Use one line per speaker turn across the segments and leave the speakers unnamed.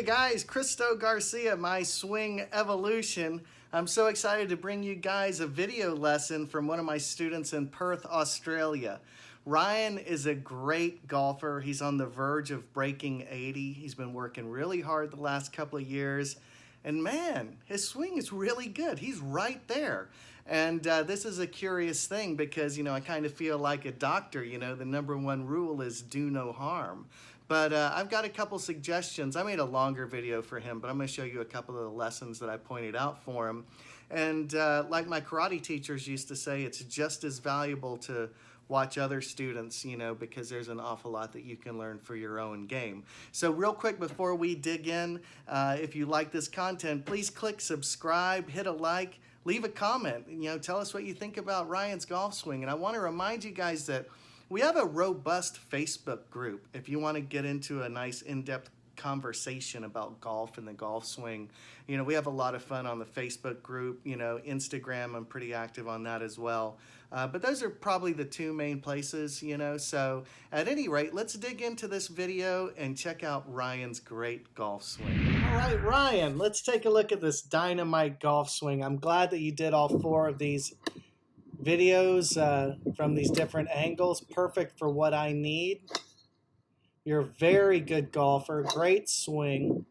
Hey guys, Christo Garcia, My Swing Evolution. I'm so excited to bring you guys a video lesson from one of my students in Perth, Australia. Ryan is a great golfer. He's on the verge of breaking 80. He's been working really hard the last couple of years. And man, his swing is really good. He's right there. And this is a curious thing because, I kind of feel like a doctor. The number one rule is do no harm. But I've got a couple suggestions. I made a longer video for him, but I'm going to show you a couple of the lessons that I pointed out for him. And like my karate teachers used to say, it's just as valuable to watch other students, because there's an awful lot that you can learn for your own game. So real quick before we dig in, if you like this content, please click subscribe, hit a like, leave a comment, tell us what you think about Ryan's golf swing. And I want to remind you guys that we have a robust Facebook group if you want to get into a nice in-depth conversation about golf and the golf swing. We have a lot of fun on the Facebook group. Instagram, I'm pretty active on that as well. But those are probably the two main places, So at any rate, let's dig into this video and check out Ryan's great golf swing. All right, Ryan, let's take a look at this dynamite golf swing. I'm glad that you did all four of these videos from these different angles. Perfect for what I need. You're a very good golfer, great swing,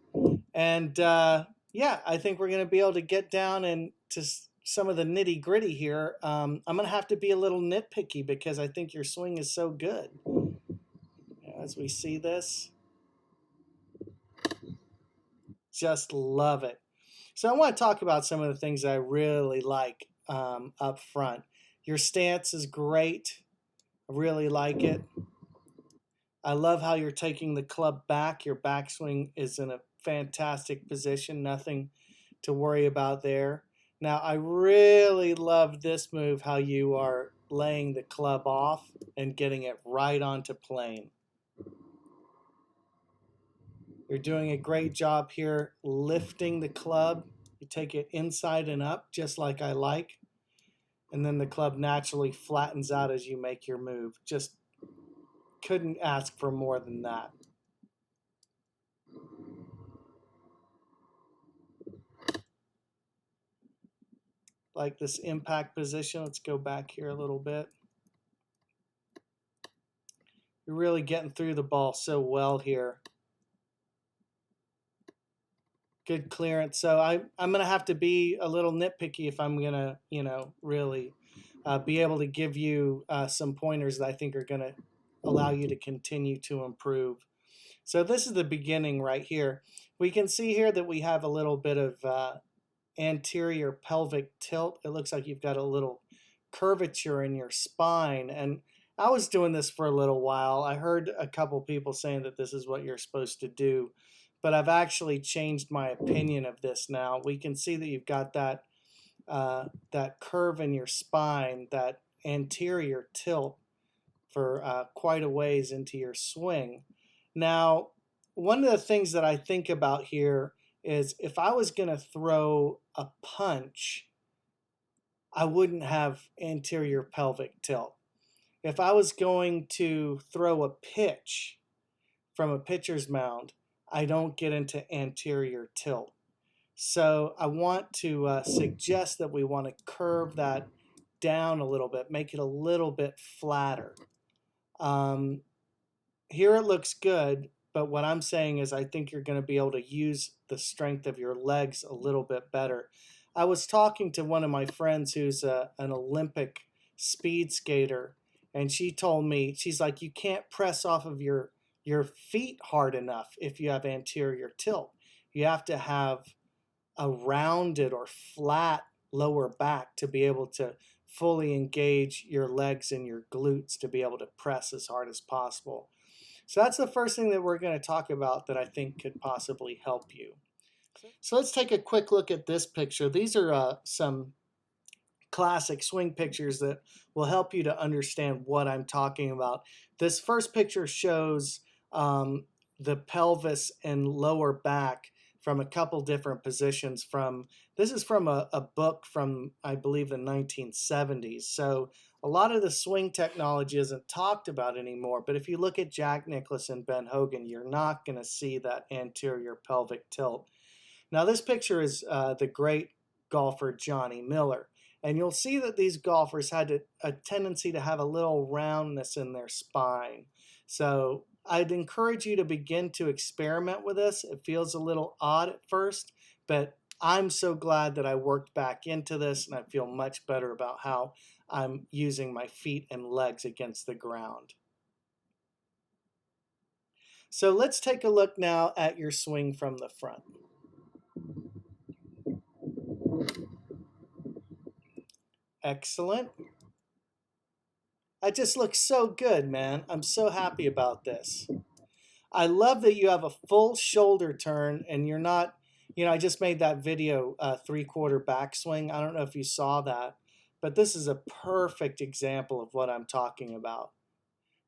and yeah, I think we're going to be able to get down into some of the nitty gritty here. I'm going to have to be a little nitpicky because I think your swing is so good. As we see this, just love it. So I want to talk about some of the things I really like up front. Your stance is great. I really like it. I love how you're taking the club back. Your backswing is in a fantastic position. Nothing to worry about there. Now, I really love this move, how you are laying the club off and getting it right onto plane. You're doing a great job here lifting the club. You take it inside and up, just like I like. And then the club naturally flattens out as you make your move. Just couldn't ask for more than that. Like this impact position. Let's go back here a little bit. You're really getting through the ball so well here. Good clearance. So I'm going to have to be a little nitpicky if I'm going to, really be able to give you some pointers that I think are going to allow you to continue to improve. So this is the beginning right here. We can see here that we have a little bit of anterior pelvic tilt. It looks like you've got a little curvature in your spine. And I was doing this for a little while. I heard a couple people saying that this is what you're supposed to do, but I've actually changed my opinion of this now. We can see that you've got that curve in your spine, that anterior tilt for quite a ways into your swing. Now, one of the things that I think about here is if I was going to throw a punch, I wouldn't have anterior pelvic tilt. If I was going to throw a pitch from a pitcher's mound, I don't get into anterior tilt. So I want to suggest that we want to curve that down a little bit, make it a little bit flatter. Here it looks good, but what I'm saying is I think you're going to be able to use the strength of your legs a little bit better. I was talking to one of my friends who's an Olympic speed skater, and she told me, she's like, you can't press off of your feet hard enough if you have anterior tilt. You have to have a rounded or flat lower back to be able to fully engage your legs and your glutes to be able to press as hard as possible. So that's the first thing that we're going to talk about that I think could possibly help you. So let's take a quick look at this picture. These are some classic swing pictures that will help you to understand what I'm talking about. This first picture shows the pelvis and lower back from a couple different positions. This is from a book from, I believe, the 1970s. So A lot of the swing technology isn't talked about anymore, but if you look at Jack Nicklaus and Ben Hogan, you're not going to see that anterior pelvic tilt. Now this picture is the great golfer Johnny Miller, and you'll see that these golfers had a tendency to have a little roundness in their spine. So I'd encourage you to begin to experiment with this. It feels a little odd at first, but I'm so glad that I worked back into this, and I feel much better about how I'm using my feet and legs against the ground. So let's take a look now at your swing from the front. Excellent. That just looks so good, man. I'm so happy about this. I love that you have a full shoulder turn and you're not, I just made that video, 3/4 backswing. I don't know if you saw that, but this is a perfect example of what I'm talking about.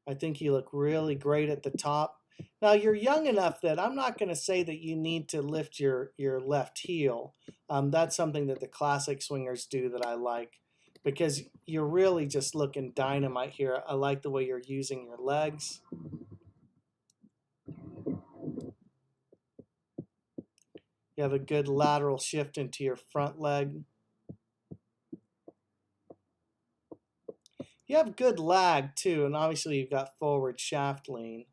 I think you look really great at the top. Now you're young enough that I'm not going to say that you need to lift your left heel. That's something that the classic swingers do that I like, because you're really just looking dynamite here. I like the way you're using your legs. You have a good lateral shift into your front leg. You have good lag too, and obviously you've got forward shaft lean.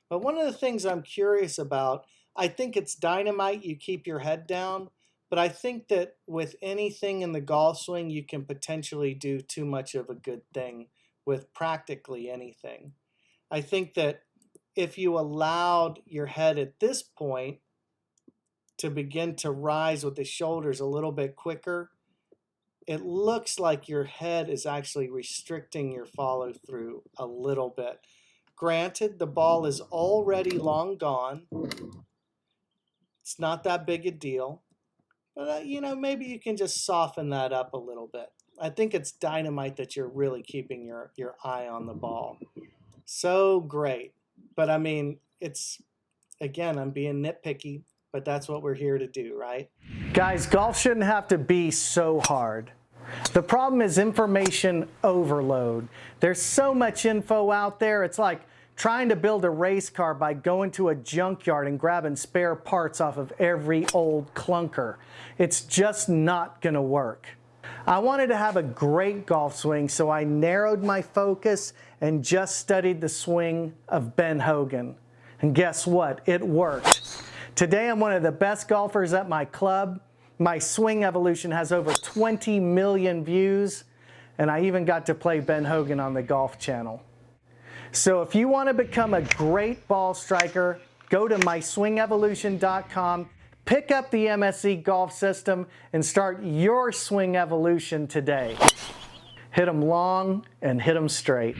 But one of the things I'm curious about, I think it's dynamite you keep your head down, but I think that with anything in the golf swing, you can potentially do too much of a good thing with practically anything. I think that if you allowed your head at this point to begin to rise with the shoulders a little bit quicker, it looks like your head is actually restricting your follow through a little bit. Granted, the ball is already long gone. It's not that big a deal. But, maybe you can just soften that up a little bit. I think it's dynamite that you're really keeping your eye on the ball. So great. But, I mean, again, I'm being nitpicky, but that's what we're here to do, right? Guys, golf shouldn't have to be so hard. The problem is information overload. There's so much info out there. It's like trying to build a race car by going to a junkyard and grabbing spare parts off of every old clunker. It's just not going to work. I wanted to have a great golf swing, so I narrowed my focus and just studied the swing of Ben Hogan. And guess what? It worked. Today I'm one of the best golfers at my club. My swing evolution has over 20 million views, and I even got to play Ben Hogan on the Golf Channel. So if you want to become a great ball striker, go to myswingevolution.com, pick up the MSE golf system, and start your swing evolution today. Hit them long and hit them straight.